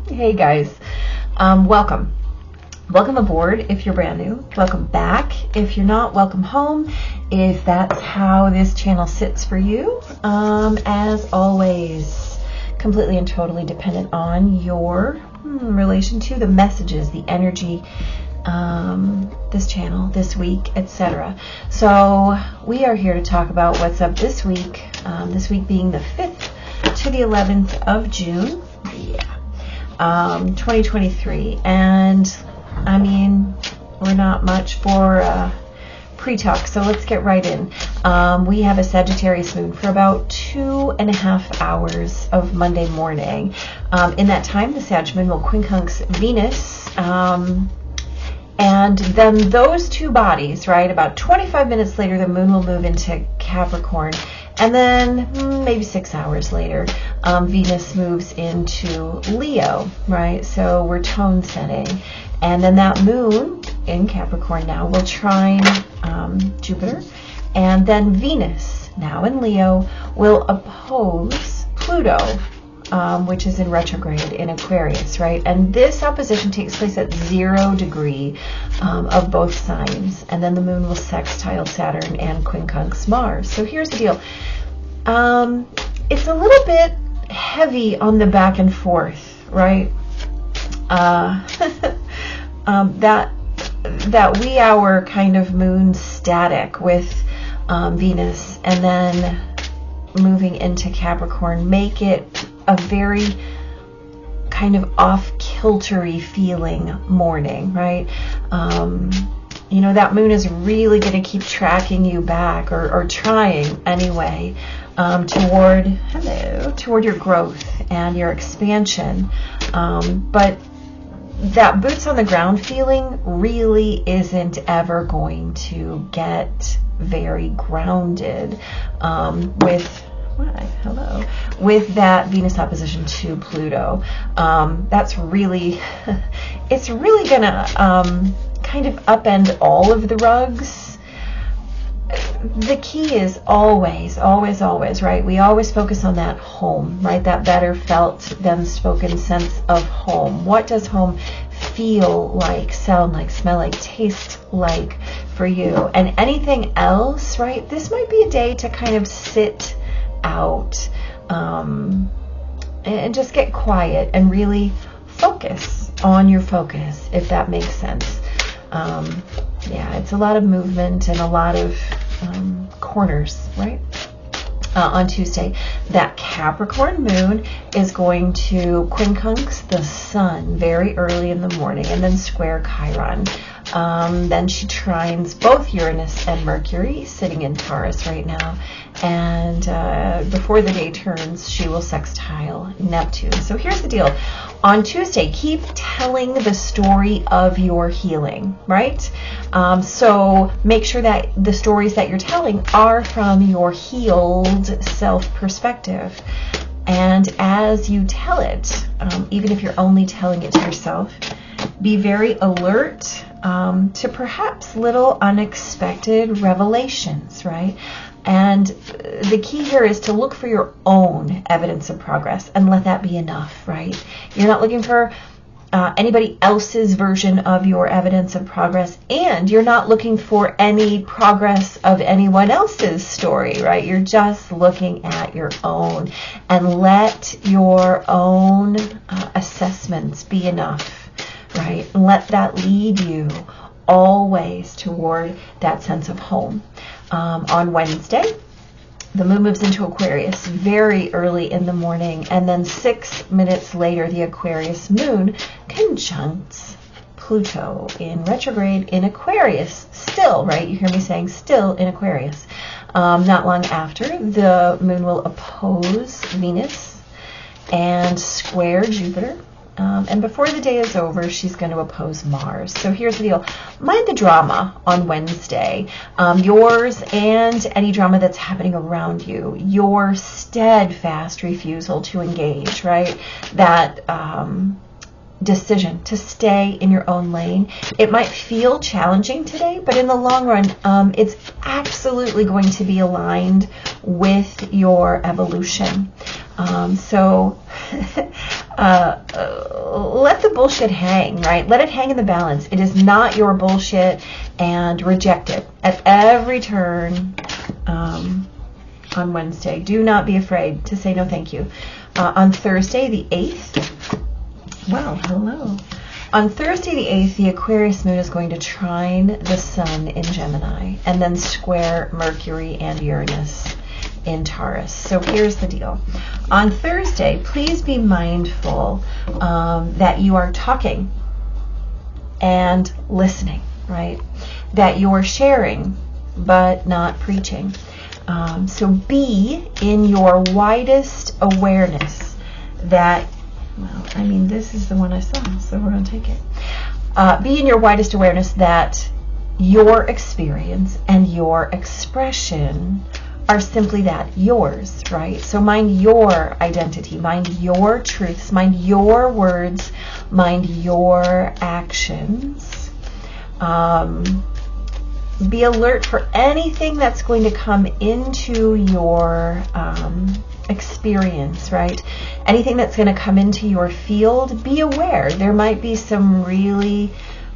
Hey guys, welcome aboard if you're brand new, welcome back if you're not, welcome home if that's how this channel sits for you. As always, completely and totally dependent on your relation to the messages, the energy, this channel, this week, etc. So we are here to talk about what's up this week being the 5th to the 11th of June, 2023. And I mean, we're not much for pre-talk, so let's get right in. We have a Sagittarius moon for about 2.5 hours of Monday morning. In that time, the Sag moon will quincunx Venus, and then those two bodies, right, about 25 minutes later, the moon will move into Capricorn. And then maybe 6 hours later, Venus moves into Leo, right? So we're tone setting. And then that moon in Capricorn now will trine Jupiter. And then Venus, now in Leo, will oppose Pluto, which is in retrograde in Aquarius, right? And this opposition takes place at 0 degree of both signs. And then the moon will sextile Saturn and quincunx Mars. So here's the deal. It's a little bit heavy on the back and forth, right? That wee hour kind of moon static with Venus and then moving into Capricorn make it a very kind of off-kiltery feeling morning, right? You know, that moon is really going to keep tracking you back, or trying anyway, toward your growth and your expansion. But that boots on the ground feeling really isn't ever going to get very grounded with that Venus opposition to Pluto. That's really, it's really gonna kind of upend all of the rugs. The key is always, right? We always focus on that home, right? That better felt than spoken sense of home. What does home feel like, sound like, smell like, taste like for you? And anything else, right? This might be a day to kind of sit out and just get quiet and really focus on your focus, if that makes sense. Yeah, it's a lot of movement and a lot of corners, right? On Tuesday, that Capricorn moon is going to quincunx the sun very early in the morning and then square Chiron. Then she trines both Uranus and Mercury, sitting in Taurus right now. And before the day turns, she will sextile Neptune. So here's the deal. On Tuesday, keep telling the story of your healing, right? So make sure that the stories that you're telling are from your healed self perspective. And as you tell it, even if you're only telling it to yourself, be very alert to perhaps little unexpected revelations, right? And the key here is to look for your own evidence of progress and let that be enough, right? You're not looking for anybody else's version of your evidence of progress, and you're not looking for any progress of anyone else's story, right? You're just looking at your own, and let your own assessments be enough, right? And let that lead you always toward that sense of home. On Wednesday, the moon moves into Aquarius very early in the morning, and then 6 minutes later, the Aquarius moon conjuncts Pluto in retrograde in Aquarius. Still, right? You hear me saying still in Aquarius. Not long after, the moon will oppose Venus and square Jupiter. And before the day is over, she's going to oppose Mars. So here's the deal. Mind the drama on Wednesday. Yours and any drama that's happening around you. Your steadfast refusal to engage, right? That decision to stay in your own lane. It might feel challenging today, but in the long run, it's absolutely going to be aligned with your evolution. So let the bullshit hang, right? Let it hang in the balance. It is not your bullshit, and reject it at every turn on Wednesday. Do not be afraid to say no thank you. On Thursday, the 8th, well, hello. On Thursday, the 8th, the Aquarius moon is going to trine the sun in Gemini and then square Mercury and Uranus in Taurus. So here's the deal. On Thursday, please be mindful that you are talking and listening, right? That you're sharing but not preaching. So be in your widest awareness that, well, I mean, this is the one I saw, so we're going to take it. Be in your widest awareness that your experience and your expression are simply that, yours, right? So mind your identity, mind your truths, mind your words, mind your actions. Be alert for anything that's going to come into your experience, right? Anything that's going to come into your field, be aware. There might be some really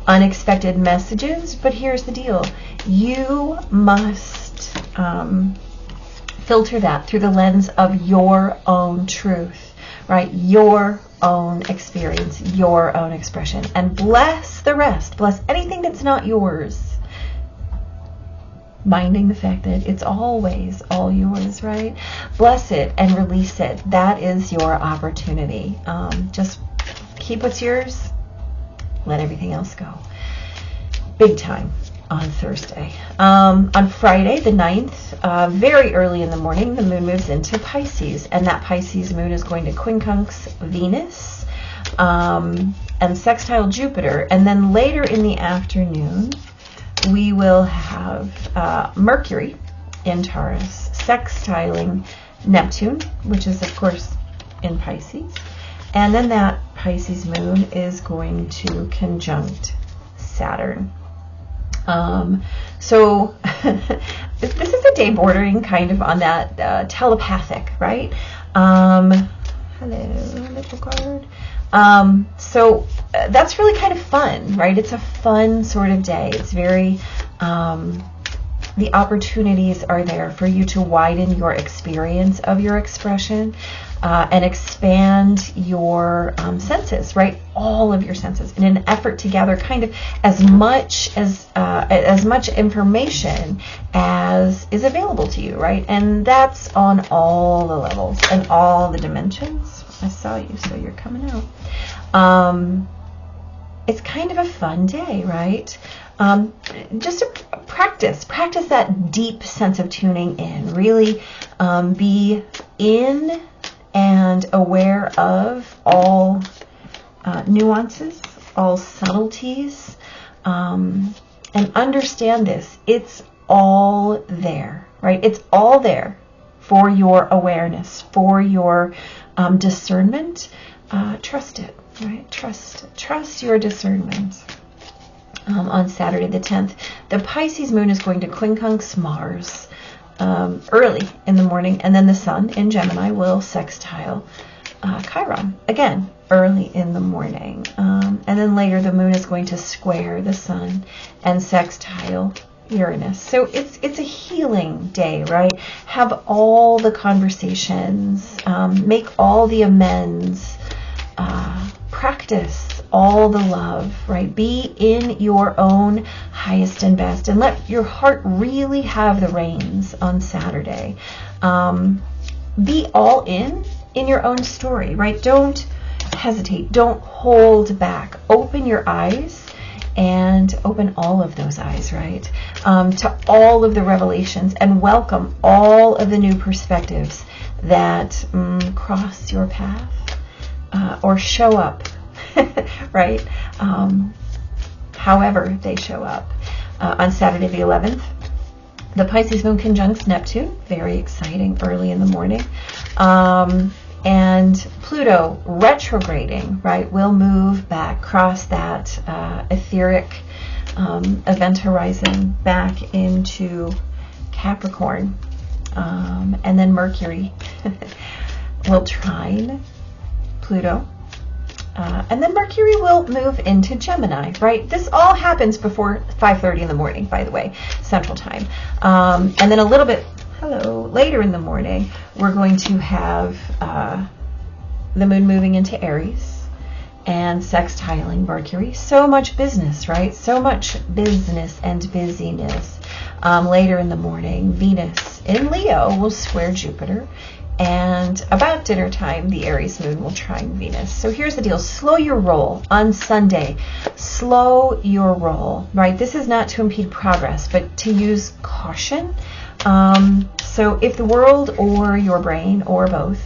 unexpected messages, but here's the deal. You must filter that through the lens of your own truth, right? Your own experience, your own expression, and bless the rest. Bless anything that's not yours. Minding the fact that it's always all yours, right? Bless it and release it. That is your opportunity. Just keep what's yours. Let everything else go. Big time on Thursday. On Friday, the 9th, very early in the morning, the moon moves into Pisces, and that Pisces moon is going to quincunx Venus and sextile Jupiter. And then later in the afternoon, we will have Mercury in Taurus sextiling Neptune, which is, of course, in Pisces. And then that Pisces moon is going to conjunct Saturn. So this is a day bordering kind of on that telepathic, right? Hello, little card. So that's really kind of fun, right? It's a fun sort of day. It's very, the opportunities are there for you to widen your experience of your expression and expand your senses, right? All of your senses in an effort to gather kind of as much information as is available to you, right? And that's on all the levels and all the dimensions. I saw you, so you're coming out. It's kind of a fun day, right? Just to practice that deep sense of tuning in. Really be in and aware of all nuances, all subtleties, and understand this. It's all there, right? It's all there for your awareness, for your discernment. Trust it, right? Trust your discernment. On Saturday the 10th, the Pisces moon is going to quincunx Mars early in the morning, and then the sun in Gemini will sextile Chiron again early in the morning, and then later the moon is going to square the sun and sextile Uranus. So it's a healing day, right? Have all the conversations, make all the amends, practice all the love, right? Be in your own highest and best, and let your heart really have the reins on Saturday. Be all in your own story, right? Don't hesitate. Don't hold back. Open your eyes and open all of those eyes, right? To all of the revelations, and welcome all of the new perspectives that cross your path or show up. Right? However they show up. On Saturday the 11th, the Pisces moon conjuncts Neptune. Very exciting early in the morning. And Pluto retrograding, right, will move back, cross that etheric event horizon back into Capricorn. And then Mercury will trine Pluto And then Mercury will move into Gemini, right? This all happens before 5:30 in the morning, by the way, Central Time. And then a little bit, later in the morning, we're going to have the moon moving into Aries and sextiling Mercury. So much business, right? So much business and busyness. Later in the morning, Venus in Leo will square Jupiter. And about dinner time, the Aries moon will trine Venus. So here's the deal. Slow your roll on Sunday. Slow your roll, right? This is not to impede progress, but to use caution. So if the world or your brain or both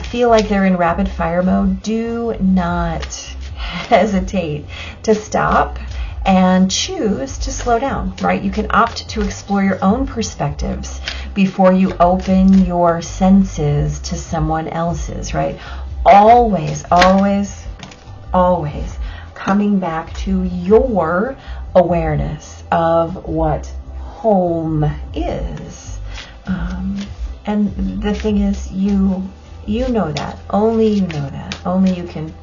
feel like they're in rapid fire mode, do not hesitate to stop and choose to slow down, right? You can opt to explore your own perspectives before you open your senses to someone else's, right? Always, always, always coming back to your awareness of what home is. And the thing is, you know that. Only you know that. Only you can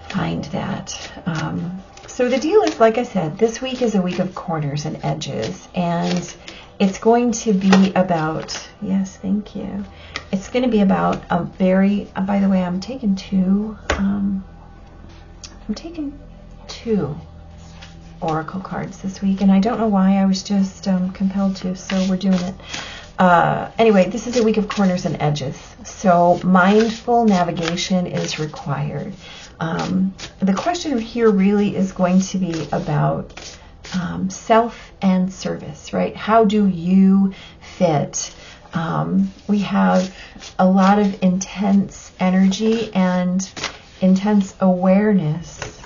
find that. So the deal is, like I said, this week is a week of corners and edges, and it's going to be about, yes, thank you. It's going to be about a very, by the way, I'm taking two oracle cards this week, and I don't know why. I was just compelled to, so we're doing it. Anyway, this is a week of corners and edges, so mindful navigation is required. The question here really is going to be about self and service, right? How do you fit? We have a lot of intense energy and intense awareness.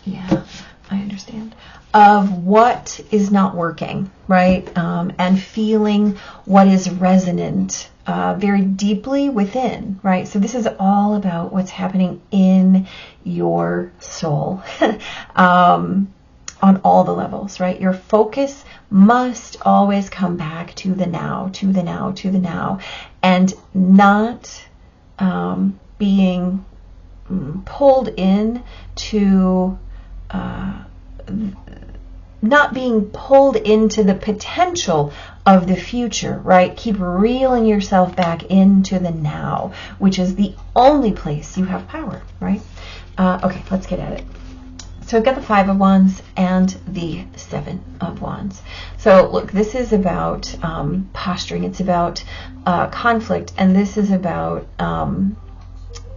Yeah, I understand. Of what is not working, right? And feeling what is resonant very deeply within, right? So this is all about what's happening in your soul on all the levels, right? Your focus must always come back to the now, to the now, to the now, and not being pulled in to not being pulled into the potential of the future, right? Keep reeling yourself back into the now, which is the only place you have power, right? Okay, let's get at it. So I've got the 5 of Wands and the 7 of Wands. So look, this is about posturing. It's about conflict, and this is about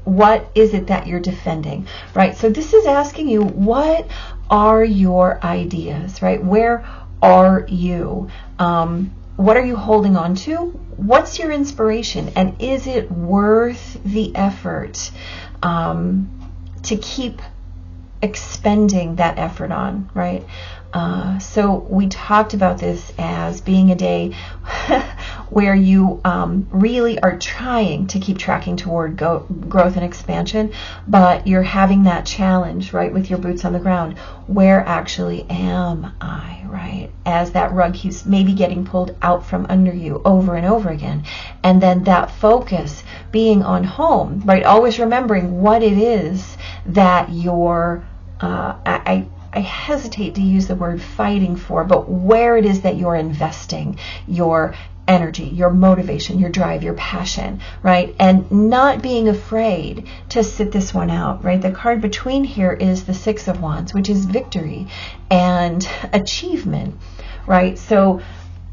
what is it that you're defending, right? So this is asking you, what are your ideas, right? Where are you? What are you holding on to? What's your inspiration? And is it worth the effort to keep expending that effort on, right? So we talked about this as being a day where you really are trying to keep tracking toward growth and expansion, but you're having that challenge, right, with your boots on the ground. Where actually am I, right? As that rug keeps maybe getting pulled out from under you over and over again. And then that focus being on home, right? Always remembering what it is that you're, I hesitate to use the word fighting for, but where it is that you're investing your energy, your motivation, your drive, your passion, right? And not being afraid to sit this one out, right? The card between here is the 6 of Wands, which is victory and achievement, right? So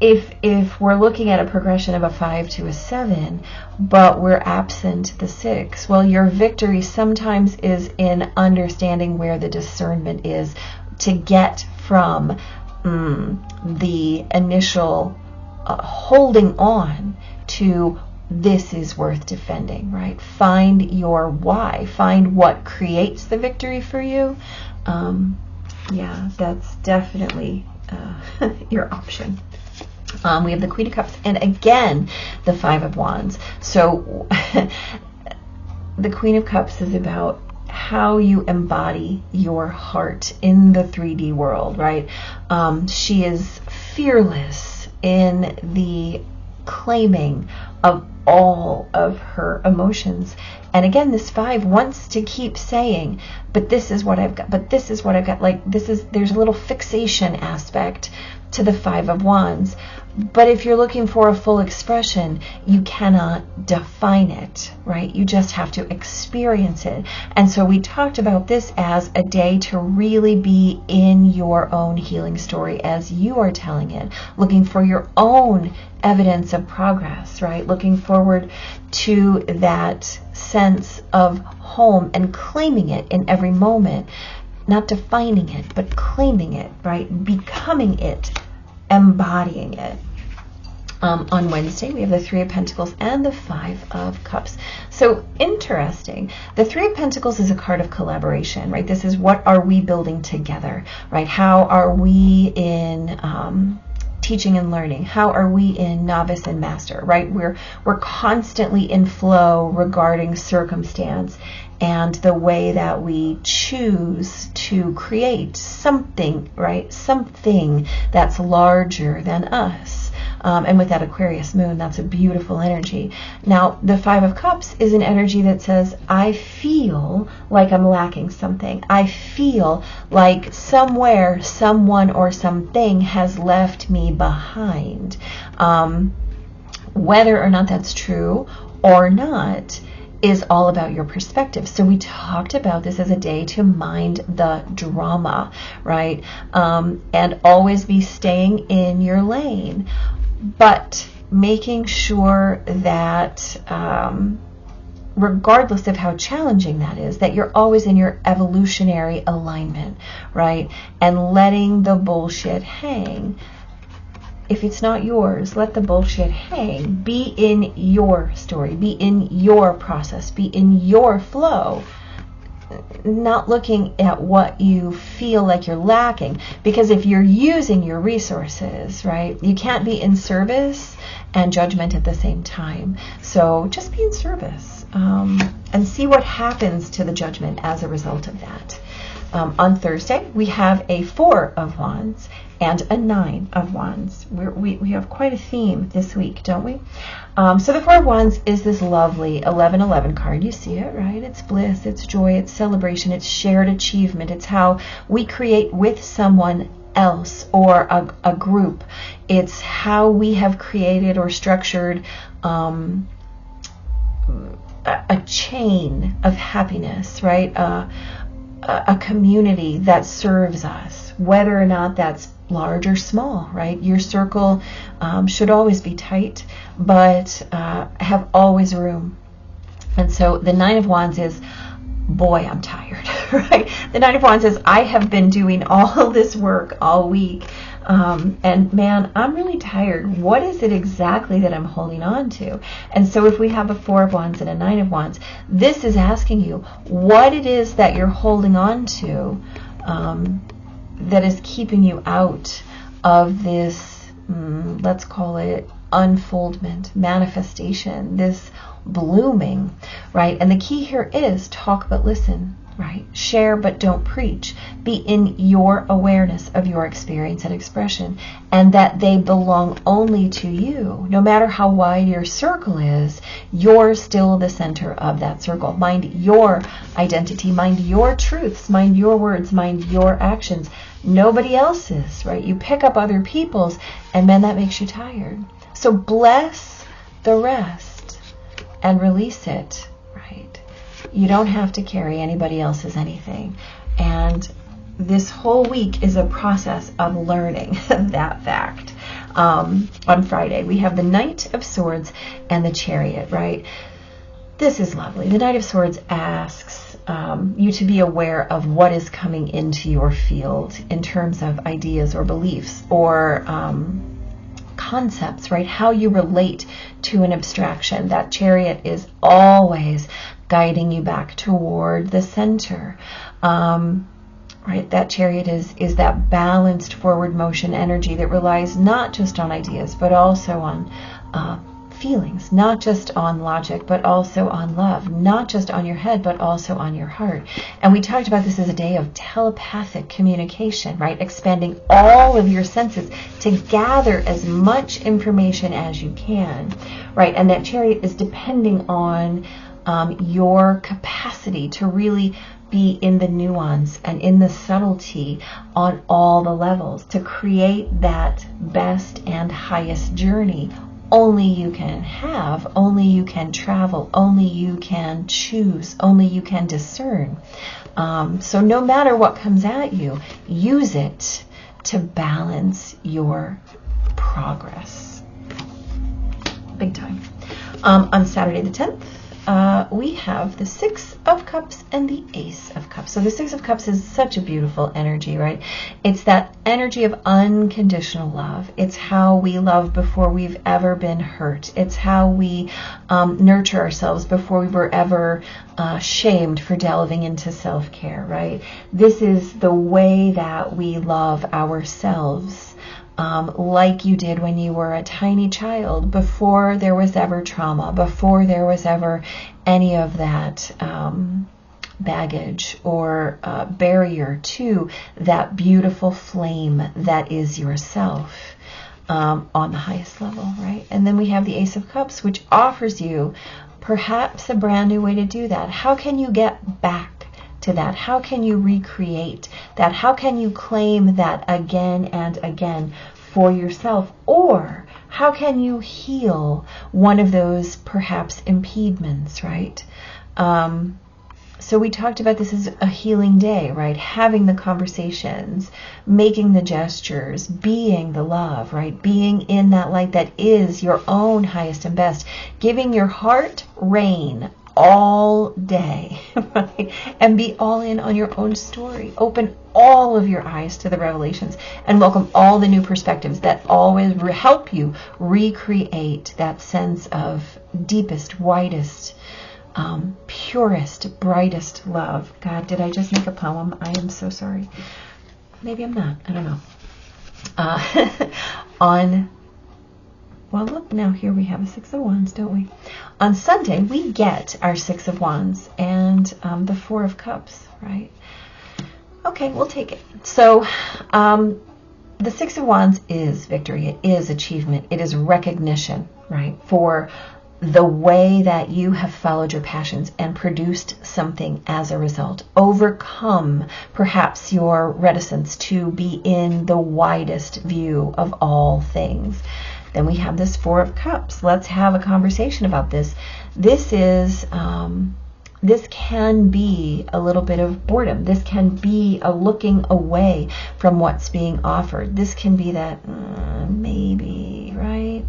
if we're looking at a progression of a 5 to a 7, but we're absent the 6, well, your victory sometimes is in understanding where the discernment is to get from the initial holding on to this is worth defending, right? Find your why. Find what creates the victory for you. Yeah, that's definitely your option. We have the Queen of Cups and again the 5 of Wands. So the Queen of Cups is about how you embody your heart in the 3D world, right? She is fearless in the claiming of all of her emotions. And again, this 5 wants to keep saying, but this is what I've got, but this is what I've got. Like, there's a little fixation aspect to the 5 of Wands. But if you're looking for a full expression, you cannot define it, right? You just have to experience it. And so we talked about this as a day to really be in your own healing story as you are telling it, looking for your own evidence of progress, right? Looking forward to that sense of home and claiming it in every moment, not defining it, but claiming it, right? Becoming it, embodying it. On Wednesday, we have the 3 of Pentacles and the 5 of Cups. So interesting. The 3 of Pentacles is a card of collaboration, right? This is what are we building together, right? How are we in teaching and learning? How are we in novice and master, right? We're constantly in flow regarding circumstance and the way that we choose to create something, right? Something that's larger than us. And with that Aquarius moon, that's a beautiful energy. Now, the 5 of Cups is an energy that says, I feel like I'm lacking something. I feel like somewhere, someone, or something has left me behind. Whether or not that's true or not is all about your perspective. So we talked about this as a day to mind the drama, right? And always be staying in your lane, but making sure that regardless of how challenging that is, that you're always in your evolutionary alignment, right? And letting the bullshit hang. If it's not yours, let the bullshit hang. Be in your story. Be in your process. Be in your flow. Not looking at what you feel like you're lacking. Because if you're using your resources, right, you can't be in service and judgment at the same time. So just be in service and see what happens to the judgment as a result of that. On Thursday, we have a 4 of Wands and a 9 of Wands. We have quite a theme this week, don't we? So the 4 of Wands is this lovely 1111 card. You see it, right? It's bliss, it's joy, it's celebration, it's shared achievement. It's how we create with someone else or a group. It's how we have created or structured a chain of happiness, right? A community that serves us, whether or not that's large or small, right? Your circle should always be tight, but have always room. And so the 9 of Wands is, boy, I'm tired, right? The 9 of Wands is, I have been doing all this work all week, and man, I'm really tired. What is it exactly that I'm holding on to? And so if we have a 4 of Wands and a 9 of Wands, this is asking you what it is that you're holding on to that is keeping you out of this, let's call it unfoldment, manifestation, this blooming, right? And the key here is talk but listen, right? Share but don't preach. Be in your awareness of your experience and expression, and that they belong only to you. No matter how wide your circle is, you're still the center of that circle. Mind your identity, mind your truths, mind your words, mind your actions. Nobody else's, right? You pick up other people's, and then that makes you tired. So bless the rest and release it, right? You don't have to carry anybody else's anything. And this whole week is a process of learning that fact. On Friday, we have the Knight of Swords and the Chariot, right? This is lovely. The Knight of Swords asks you to be aware of what is coming into your field in terms of ideas or beliefs or concepts, right? How you relate to an abstraction. That Chariot is always guiding you back toward the center. Right? That Chariot is that balanced forward motion energy that relies not just on ideas, but also on feelings, not just on logic, but also on love, not just on your head, but also on your heart. And we talked about this as a day of telepathic communication, right? Expanding all of your senses to gather as much information as you can, right? And that Chariot is depending on your capacity to really be in the nuance and in the subtlety on all the levels to create that best and highest journey only you can have, only you can travel, only you can choose, only you can discern. So no matter what comes at you, use it to balance your progress. Big time. On Saturday the 10th, we have the Six of Cups and the Ace of Cups. So the Six of Cups is such a beautiful energy, right? It's that energy of unconditional love. It's how we love before we've ever been hurt. It's how we nurture ourselves before we were ever shamed for delving into self-care, right? This is the way that we love ourselves. Like you did when you were a tiny child, before there was ever trauma, before there was ever any of that baggage or barrier to that beautiful flame that is yourself on the highest level, right? And then we have the Ace of Cups, which offers you perhaps a brand new way to do that. How can you get back to that? How can you recreate that? How can you claim that again and again for yourself? Or how can you heal one of those perhaps impediments, right? So we talked about this as a healing day, right? Having the conversations, making the gestures, being the love, right? Being in that light that is your own highest and best, giving your heart reign all day, right? And be all in on your own story. Open all of your eyes to the revelations and welcome all the new perspectives that always help you recreate that sense of deepest, widest, purest, brightest love. God, did I just make a poem? I am so sorry. Maybe I'm not. I don't know. Well, look, now here we have a Six of Wands, don't we? On Sunday, we get our Six of Wands and the Four of Cups, right? Okay, we'll take it. So the Six of Wands is victory. It is achievement. It is recognition, right, for the way that you have followed your passions and produced something as a result. Overcome perhaps your reticence to be in the widest view of all things. Then we have this Four of Cups. Let's have a conversation about this. This is, this can be a little bit of boredom. This can be a looking away from what's being offered. This can be that maybe, right?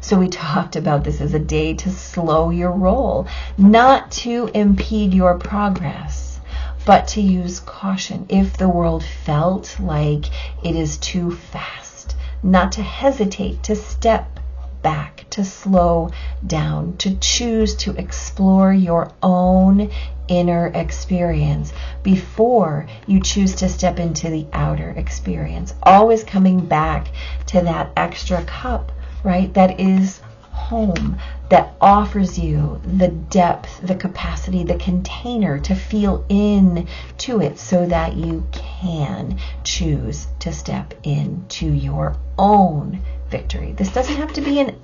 So we talked about this as a day to slow your roll, not to impede your progress, but to use caution. If the world felt like it is too fast, not to hesitate, to step back, to slow down, to choose to explore your own inner experience before you choose to step into the outer experience. Always coming back to that extra cup, right? That is home, that offers you the depth, the capacity, the container to feel into it so that you can choose to step into your own victory. This doesn't have to be an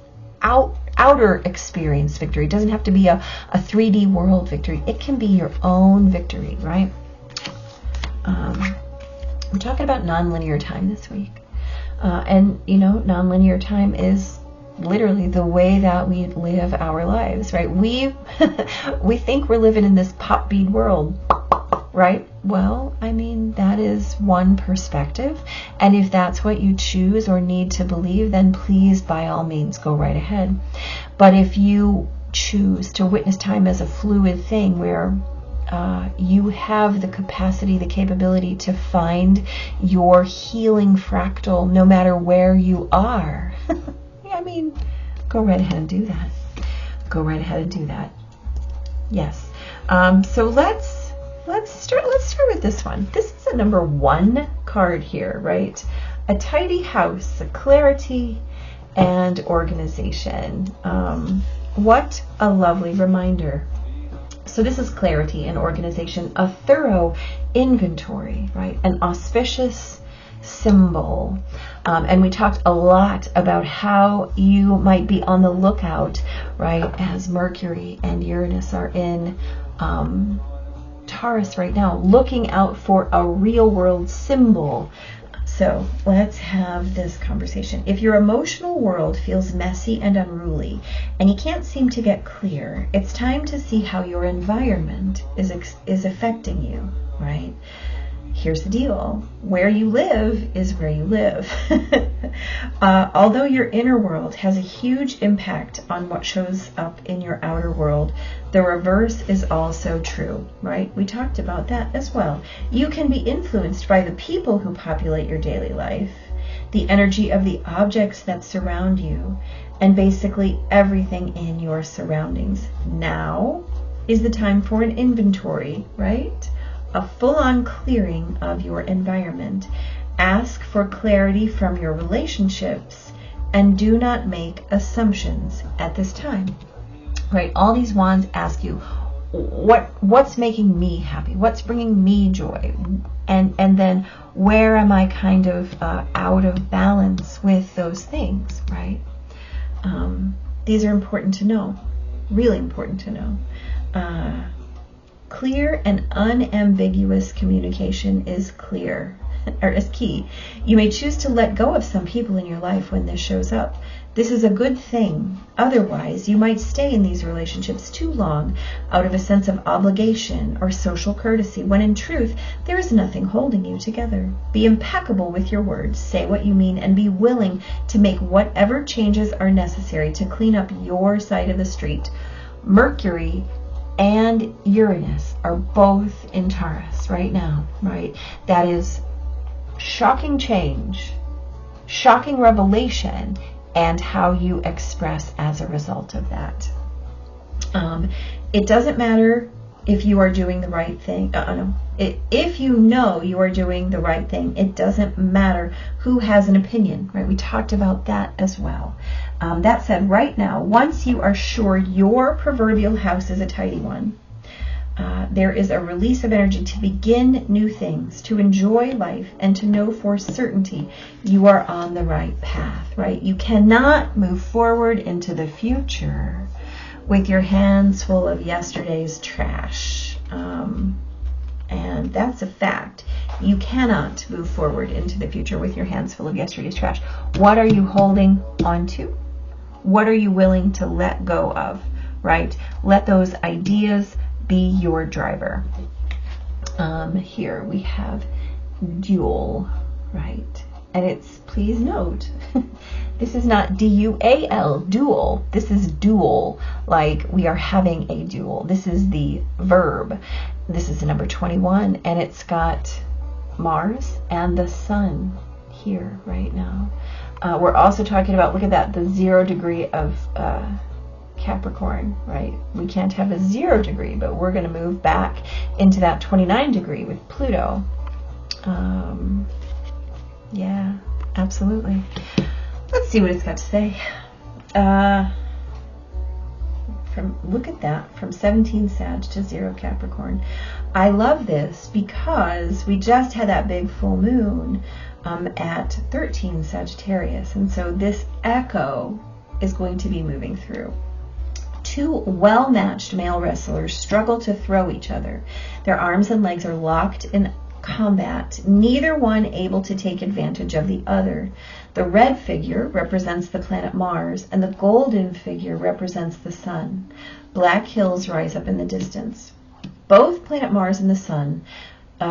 outer experience victory. It doesn't have to be a 3D world victory. It can be your own victory, right? We're talking about nonlinear time this week. And, you know, nonlinear time is literally the way that we live our lives, right? We think we're living in this pop bead world, right? Well, I mean, that is one perspective. And if that's what you choose or need to believe, then please, by all means, go right ahead. But if you choose to witness time as a fluid thing where you have the capacity, the capability to find your healing fractal no matter where you are, I mean, go right ahead and do that. Go right ahead and do that. Yes. So let's start with this one. This is a number 1 card here, right? A tidy house, a clarity, and organization. What a lovely reminder. So this is clarity and organization, a thorough inventory, right? An auspicious symbol. And we talked a lot about how you might be on the lookout, right, as Mercury and Uranus are in Taurus right now, looking out for a real world symbol. So let's have this conversation. If your emotional world feels messy and unruly and you can't seem to get clear, it's time to see how your environment is affecting you, right? Here's the deal. Where you live is where you live. Although your inner world has a huge impact on what shows up in your outer world, the reverse is also true, right? We talked about that as well. You can be influenced by the people who populate your daily life, the energy of the objects that surround you, and basically everything in your surroundings. Now is the time for an inventory, right? A full-on clearing of your environment. Ask for clarity from your relationships and do not make assumptions at this time. Right? All these wands ask you, what's making me happy? What's bringing me joy? And then where am I kind of out of balance with those things, right? These are important to know. Really important to know. Clear and unambiguous communication is key. You may choose to let go of some people in your life when this shows up. This is a good thing. Otherwise, you might stay in these relationships too long out of a sense of obligation or social courtesy, when in truth, there is nothing holding you together. Be impeccable with your words, say what you mean, and be willing to make whatever changes are necessary to clean up your side of the street. Mercury and Uranus are both in Taurus right now, right? That is shocking change, shocking revelation, and how you express as a result of that. It doesn't matter if you are doing the right thing. If you know you are doing the right thing, it doesn't matter who has an opinion, right? We talked about that as well. That said, right now, once you are sure your proverbial house is a tidy one, there is a release of energy to begin new things, to enjoy life, and to know for certainty you are on the right path, right? You cannot move forward into the future with your hands full of yesterday's trash. And that's a fact. You cannot move forward into the future with your hands full of yesterday's trash. What are you holding on to? What are you willing to let go of, right? Let those ideas be your driver. Here we have dual, right? And it's, please note, this is not D-U-A-L, dual. This is dual, like we are having a duel. This is the verb. This is the number 21, and it's got Mars and the Sun here right now. We're also talking about, look at that, the 0 degree of Capricorn, right? We can't have a 0 degree, but we're going to move back into that 29 degree with Pluto. Yeah, absolutely. Let's see what it's got to say. Look at that, from 17 Sag to 0 Capricorn. I love this because we just had that big full moon at 13 Sagittarius, and so this echo is going to be moving through. Two well-matched male wrestlers struggle to throw each other. Their arms and legs are locked in combat, neither one able to take advantage of the other. The red figure represents the planet Mars, and the golden figure represents the Sun. Black hills rise up in the distance. Both planet Mars and the Sun,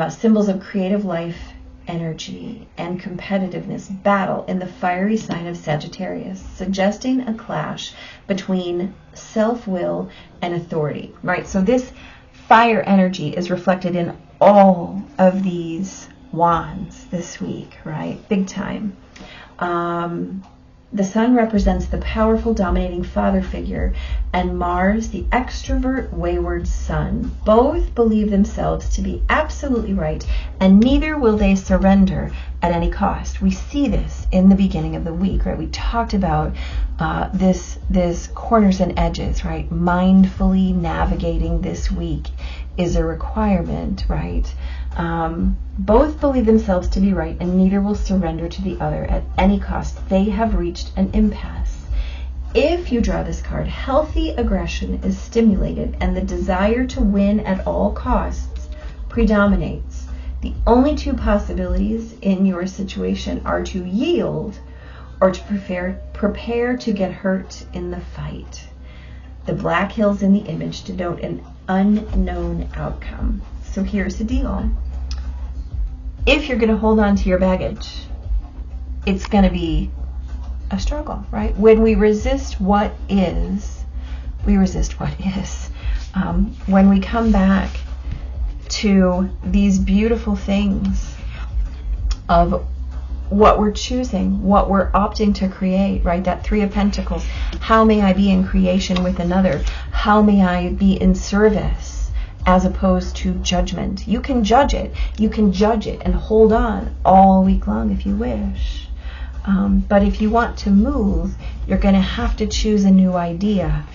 symbols of creative life, energy, and competitiveness, battle in the fiery sign of Sagittarius, suggesting a clash between self-will and authority, right? So this fire energy is reflected in all of these wands this week, right? Big time. The sun represents the powerful, dominating father figure, and Mars, the extrovert, wayward son. Both believe themselves to be absolutely right, and neither will they surrender at any cost. We see this in the beginning of the week, right? We talked about this corners and edges, right? Mindfully navigating this week is a requirement, right? Both believe themselves to be right, and neither will surrender to the other at any cost. They have reached an impasse. If you draw this card, healthy aggression is stimulated, and the desire to win at all costs predominates. The only two possibilities in your situation are to yield or to prepare to get hurt in the fight. The black hills in the image denote an unknown outcome. So here's the deal. If you're going to hold on to your baggage, it's going to be a struggle, right? When we resist what is, we resist what is. When we come back to these beautiful things of what we're choosing, what we're opting to create, right? That Three of Pentacles. How may I be in creation with another? How may I be in service? As opposed to judgment. You can judge it. You can judge it and hold on all week long if you wish. But if you want to move, you're going to have to choose a new idea.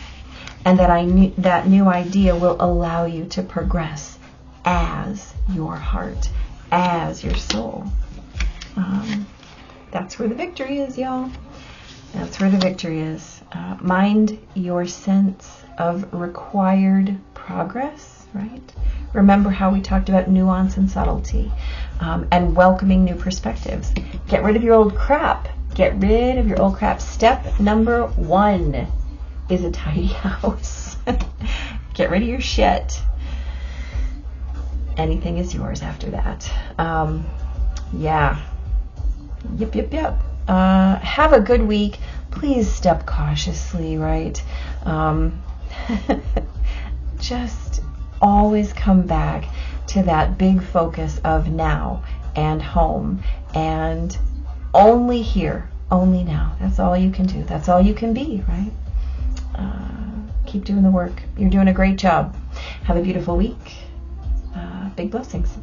And that new idea will allow you to progress as your heart, as your soul. That's where the victory is, y'all. That's where the victory is. Mind your sense of required progress. Right? Remember how we talked about nuance and subtlety, and welcoming new perspectives. Get rid of your old crap. Get rid of your old crap. Step number 1 is a tidy house. Get rid of your shit. Anything is yours after that. Yeah. Yep. Have a good week. Please step cautiously, right? Just always come back to that big focus of now and home, and only here, only now. That's all you can do. That's all you can be, right? Keep doing the work. You're doing a great job. Have a beautiful week. Big blessings.